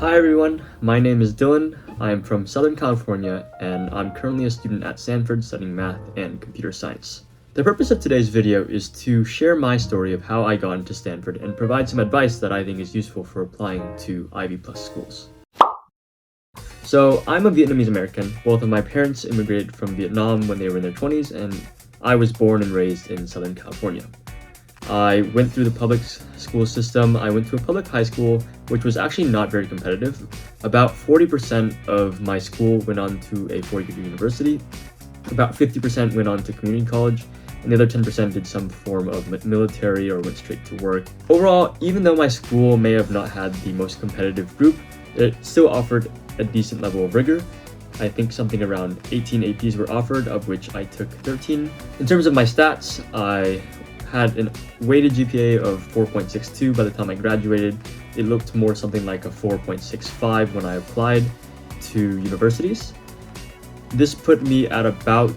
Hi everyone, my name is Dylan. I'm from Southern California and I'm currently a student at Stanford studying math and computer science. The purpose of today's video is to share my story of how I got into Stanford and provide some advice that I think is useful for applying to Ivy Plus schools. So I'm a Vietnamese American. Both of my parents immigrated from Vietnam when they were in their 20s and I was born and raised in Southern California. I went through the public school system. I went to a public high school, which was actually not very competitive. About 40% of my school went on to a four-year university. About 50% went on to community college, and the other 10% did some form of military or went straight to work. Overall, even though my school may have not had the most competitive group, it still offered a decent level of rigor. I think something around 18 APs were offered, of which I took 13. In terms of my stats, I had a weighted GPA of 4.62 by the time I graduated. It looked more something like a 4.65 when I applied to universities. This put me at about,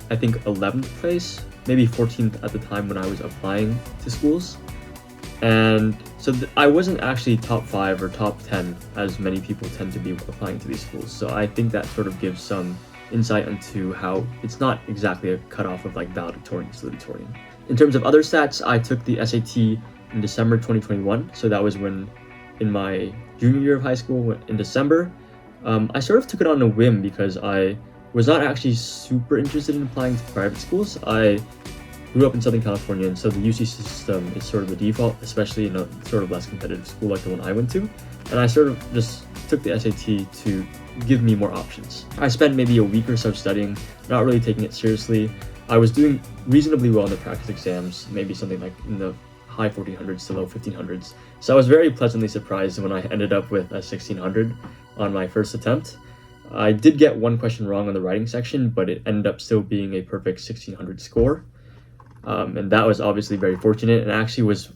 I think, 11th place, maybe 14th at the time when I was applying to schools. And so I wasn't actually top 5 or top 10 as many people tend to be applying to these schools. So I think that sort of gives some insight into how it's not exactly a cutoff of like valedictorian to salutatorian. In terms of other stats, I took the SAT in December 2021. So that was when, in my junior year of high school, in December. I sort of took it on a whim because I was not actually super interested in applying to private schools. I grew up in Southern California, and so the UC system is sort of the default, especially in a sort of less competitive school like the one I went to. And I sort of just took the SAT to give me more options. I spent maybe a week or so studying, not really taking it seriously. I was doing reasonably well in the practice exams, maybe something like in the high 1400s to low 1500s. So I was very pleasantly surprised when I ended up with a 1600 on my first attempt. I did get one question wrong on the writing section, but it ended up still being a perfect 1600 score. And that was obviously very fortunate, and actually was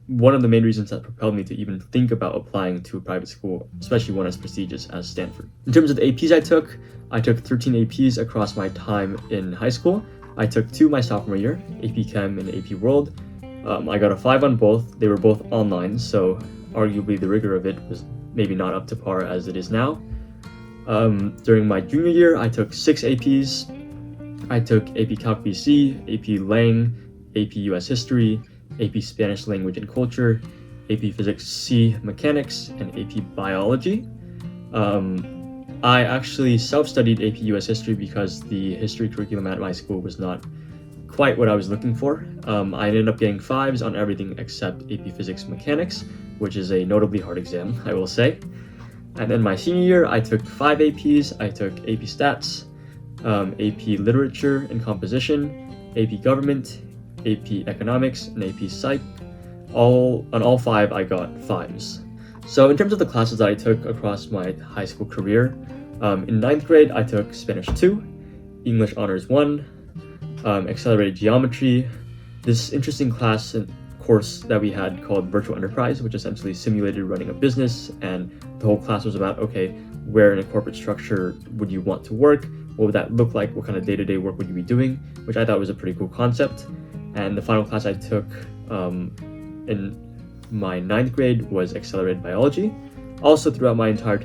one of the main reasons that propelled me to even think about applying to a private school, especially one as prestigious as Stanford. In terms of the APs I took 13 APs across my time in high school. I took 2 my sophomore year, AP Chem and AP World. I got a 5 on both. They were both online, so arguably the rigor of it was maybe not up to par as it is now. During my junior year, I took 6 APs. I took AP Calc BC, AP Lang, AP US History, AP Spanish Language and Culture, AP Physics C Mechanics, and AP Biology. I actually self-studied AP US History because the history curriculum at my school was not quite what I was looking for. I ended up getting 5s on everything except AP Physics Mechanics, which is a notably hard exam, I will say. And then my senior year, I took 5 APs. I took AP Stats, AP Literature and Composition, AP Government, AP Economics, and AP Psych. On all 5, I got 5s. So in terms of the classes that I took across my high school career, in 9th grade, I took Spanish 2, English Honors 1, Accelerated Geometry, this interesting class and course that we had called Virtual Enterprise, which essentially simulated running a business, and the whole class was about, okay, where in a corporate structure would you want to work? What would that look like? What kind of day-to-day work would you be doing? Which I thought was a pretty cool concept. And the final class I took in my 9th grade was Accelerated Biology. Also, throughout my entire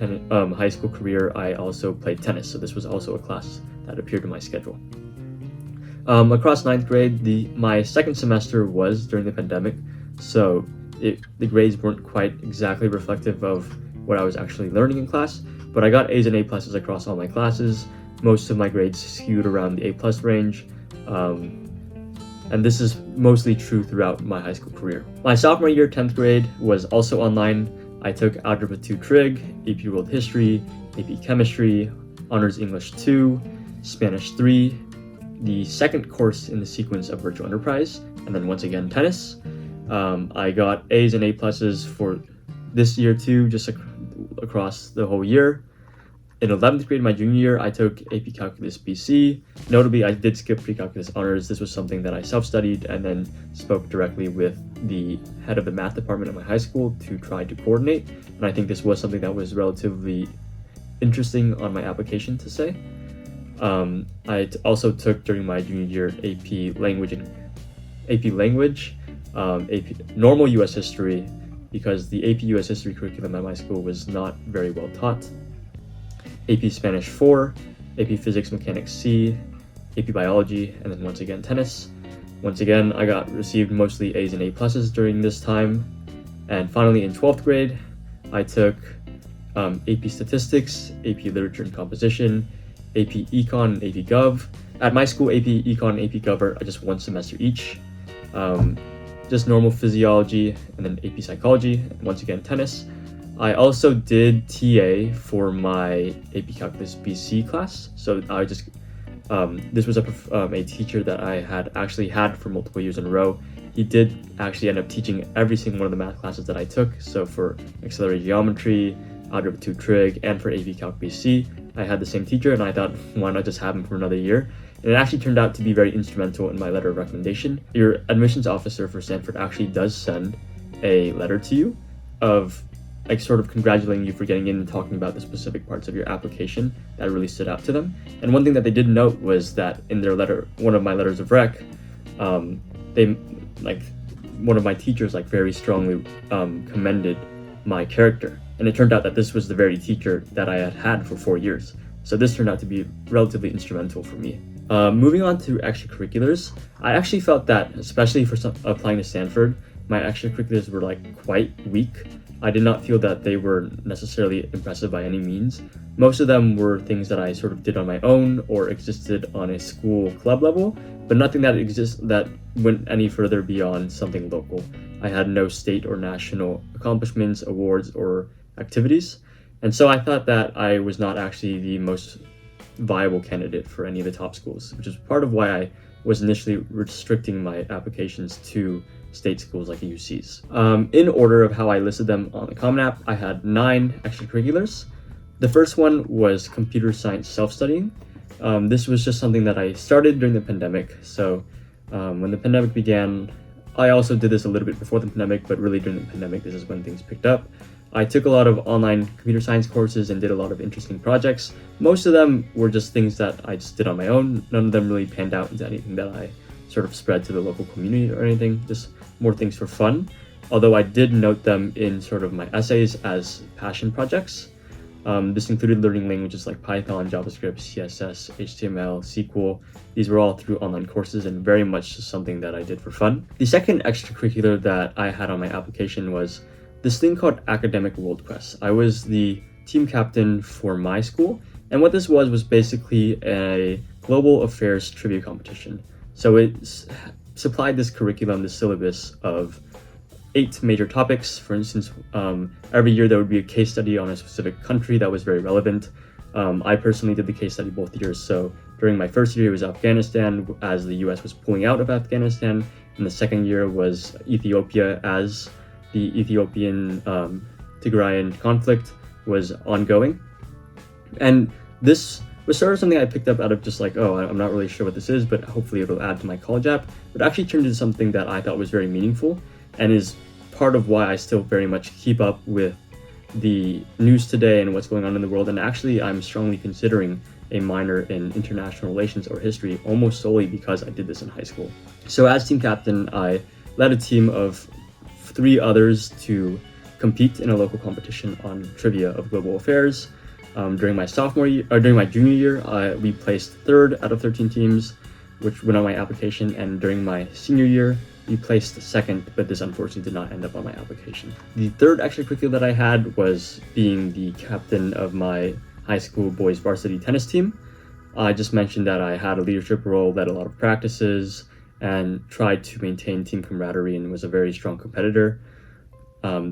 high school career, I also played tennis, so this was also a class that appeared in my schedule. Across 9th grade, my second semester was during the pandemic, so the grades weren't quite exactly reflective of what I was actually learning in class, but I got A's and A pluses across all my classes. Most of my grades skewed around the A plus range, and this is mostly true throughout my high school career. My sophomore year, 10th grade, was also online. I took Algebra 2 Trig, AP World History, AP Chemistry, Honors English 2, Spanish 3, the second course in the sequence of Virtual Enterprise, and then once again tennis. I got A's and A pluses for this year too, just across the whole year. In 11th grade, my junior year, I took AP Calculus BC. Notably, I did skip Pre-Calculus Honors. This was something that I self-studied and then spoke directly with the head of the math department at my high school to try to coordinate. And I think this was something that was relatively interesting on my application to say. I also took during my junior year AP Language, AP Normal US History, because the AP US History curriculum at my school was not very well taught. AP Spanish 4, AP Physics Mechanics C, AP Biology, and then once again tennis. Once again, I received mostly A's and A pluses during this time. And finally in 12th grade, I took AP Statistics, AP Literature and Composition, AP Econ, and AP Gov. At my school, AP Econ and AP Gov are just one semester each. Just normal physiology, and then AP Psychology, and once again tennis. I also did TA for my AP Calculus BC class, so I just this was a teacher that I had actually had for multiple years in a row. He did actually end up teaching every single one of the math classes that I took. So for accelerated geometry, algebra 2 trig, and for AP Calc BC, I had the same teacher, and I thought, why not just have him for another year? And it actually turned out to be very instrumental in my letter of recommendation. Your admissions officer for Stanford actually does send a letter to you of like sort of congratulating you for getting in and talking about the specific parts of your application that really stood out to them. And one thing that they did note was that in their letter, one of my letters of rec, one of my teachers very strongly commended my character. And it turned out that this was the very teacher that I had had for 4 years. So this turned out to be relatively instrumental for me. Moving on to extracurriculars, I actually felt that, especially for applying to Stanford, my extracurriculars were quite weak. I did not feel that they were necessarily impressive by any means. Most of them were things that I sort of did on my own or existed on a school club level, but nothing that went any further beyond something local. I had no state or national accomplishments, awards, or activities. And so I thought that I was not actually the most viable candidate for any of the top schools, which is part of why I was initially restricting my applications to state schools like UCs. In order of how I listed them on the Common App, I had 9 extracurriculars. The first one was computer science self-studying. This was just something that I started during the pandemic. So when the pandemic began, I also did this a little bit before the pandemic, but really during the pandemic, this is when things picked up. I took a lot of online computer science courses and did a lot of interesting projects. Most of them were just things that I just did on my own. None of them really panned out into anything that I sort of spread to the local community or anything, just more things for fun. Although I did note them in sort of my essays as passion projects. This included learning languages like Python, JavaScript, CSS, HTML, SQL. These were all through online courses and very much just something that I did for fun. The second extracurricular that I had on my application was this thing called Academic World Quest. I was the team captain for my school, and what this was basically a global affairs trivia competition. So it supplied this curriculum, this syllabus of 8 major topics. For instance, every year there would be a case study on a specific country that was very relevant. I personally did the case study both years. So during my first year, it was Afghanistan, as the US was pulling out of Afghanistan. And the second year was Ethiopia, as the Ethiopian Tigrayan conflict was ongoing. And this was sort of something I picked up out of just I'm not really sure what this is, but hopefully it'll add to my college app. But it actually turned into something that I thought was very meaningful and is part of why I still very much keep up with the news today and what's going on in the world. And actually, I'm strongly considering a minor in international relations or history almost solely because I did this in high school. So as team captain, I led a team of 3 others to compete in a local competition on trivia of global affairs. During my junior year, we placed 3rd out of 13 teams, which went on my application, and during my senior year, we placed 2nd, but this unfortunately did not end up on my application. The third extracurricular that I had was being the captain of my high school boys varsity tennis team. I just mentioned that I had a leadership role, led a lot of practices, and tried to maintain team camaraderie and was a very strong competitor.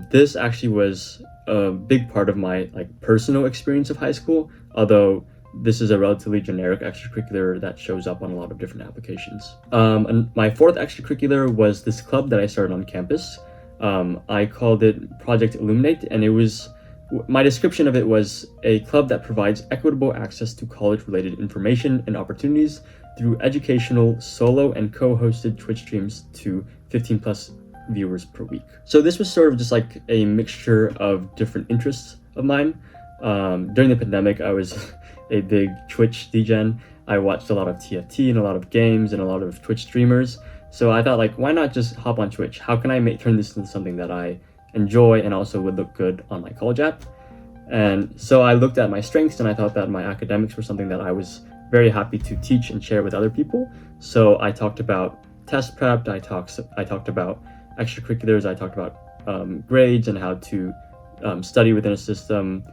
This actually was a big part of my personal experience of high school, although this is a relatively generic extracurricular that shows up on a lot of different applications. And my 4th extracurricular was this club that I started on campus. I called it Project Illuminate, and my description of it was a club that provides equitable access to college-related information and opportunities through educational, solo, and co-hosted Twitch streams to 15+ viewers per week. So this was sort of just a mixture of different interests of mine. During the pandemic, I was a big Twitch degen. I watched a lot of TFT and a lot of games and a lot of Twitch streamers. So I thought why not just hop on Twitch? How can I turn this into something that I enjoy and also would look good on my college app. And so I looked at my strengths and I thought that my academics were something that I was very happy to teach and share with other people. So I talked about test prep, I talked about extracurriculars, I talked about grades and how to study within a system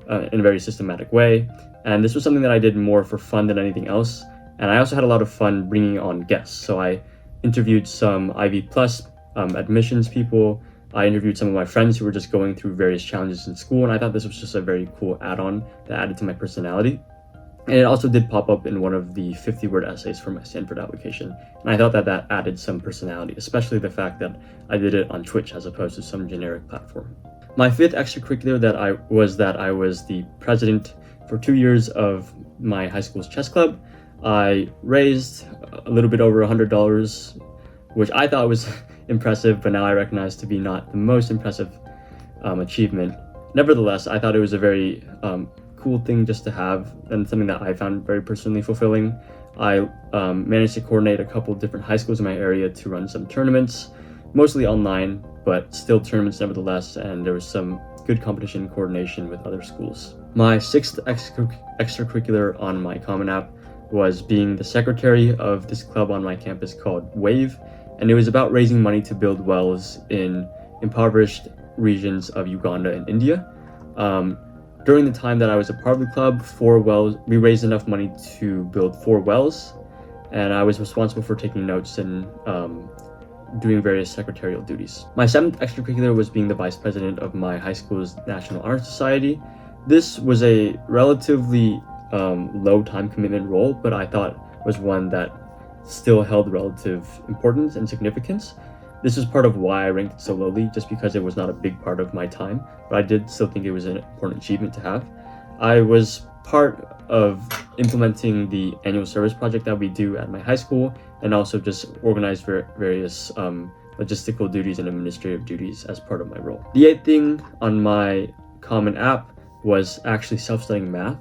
in a very systematic way. And this was something that I did more for fun than anything else. And I also had a lot of fun bringing on guests. So I interviewed some Ivy Plus admissions people. I interviewed some of my friends who were just going through various challenges in school, and I thought this was just a very cool add-on that added to my personality. And it also did pop up in one of the 50-word essays for my Stanford application. And I thought that that added some personality, especially the fact that I did it on Twitch as opposed to some generic platform. My fifth extracurricular that I was the president for 2 years of my high school's chess club. I raised a little bit over $100, which I thought was impressive, but now I recognize to be not the most impressive achievement. Nevertheless, I thought it was a very cool thing just to have, and something that I found very personally fulfilling. I managed to coordinate a couple different high schools in my area to run some tournaments, mostly online, but still tournaments nevertheless, and there was some good competition and coordination with other schools. My sixth extracurricular on my Common App was being the secretary of this club on my campus called WAVE, and it was about raising money to build wells in impoverished regions of Uganda and India. During the time that I was a part of the club, we raised enough money to build 4 wells, and I was responsible for taking notes and doing various secretarial duties. My seventh extracurricular was being the vice president of my high school's National Honor Society. This was a relatively low time commitment role, but I thought was one that still held relative importance and significance. This is part of why I ranked it so lowly, just because it was not a big part of my time, but I did still think it was an important achievement to have. I was part of implementing the annual service project that we do at my high school, and also just organized various logistical duties and administrative duties as part of my role. The eighth thing on my Common App was actually self-studying math.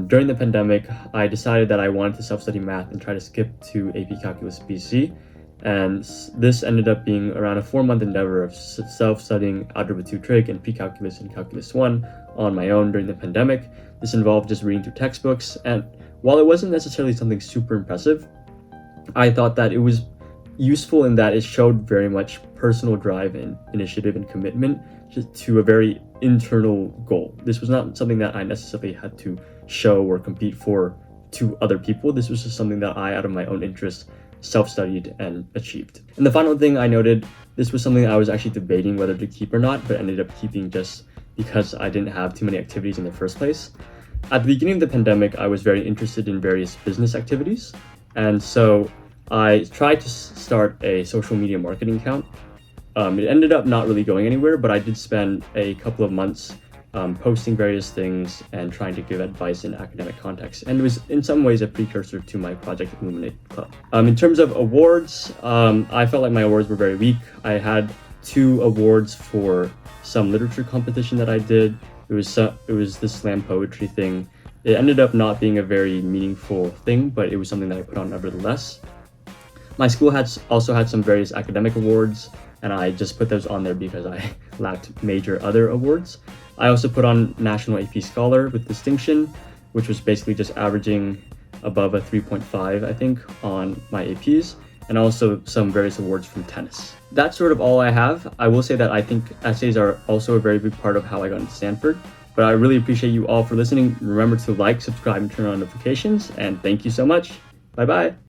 During the pandemic, I decided that I wanted to self-study math and try to skip to AP Calculus BC, and this ended up being around a 4-month endeavor of self-studying Algebra 2 Trig and Pre-Calculus and Calculus 1 on my own during the pandemic. This involved just reading through textbooks, and while it wasn't necessarily something super impressive, I thought that it was useful in that it showed very much personal drive and initiative and commitment to a very internal goal. This was not something that I necessarily had to show or compete for to other people. This was just something that I, out of my own interest, self-studied and achieved. And the final thing I noted, this was something I was actually debating whether to keep or not, but ended up keeping just because I didn't have too many activities in the first place. At the beginning of the pandemic, I was very interested in various business activities, and so I tried to start a social media marketing account. It ended up not really going anywhere, but I did spend a couple of months posting various things and trying to give advice in academic context, and it was in some ways a precursor to my Project Illuminate Club. In terms of awards, I felt like my awards were very weak. I had 2 awards for some literature competition that I did. It was the slam poetry thing. It ended up not being a very meaningful thing, but it was something that I put on nevertheless. My school also had some various academic awards, and I just put those on there because I lacked major other awards. I also put on National AP Scholar with distinction, which was basically just averaging above a 3.5, I think, on my APs, and also some various awards from tennis. That's sort of all I have. I will say that I think essays are also a very big part of how I got into Stanford, but I really appreciate you all for listening. Remember to like, subscribe, and turn on notifications, and thank you so much. Bye-bye.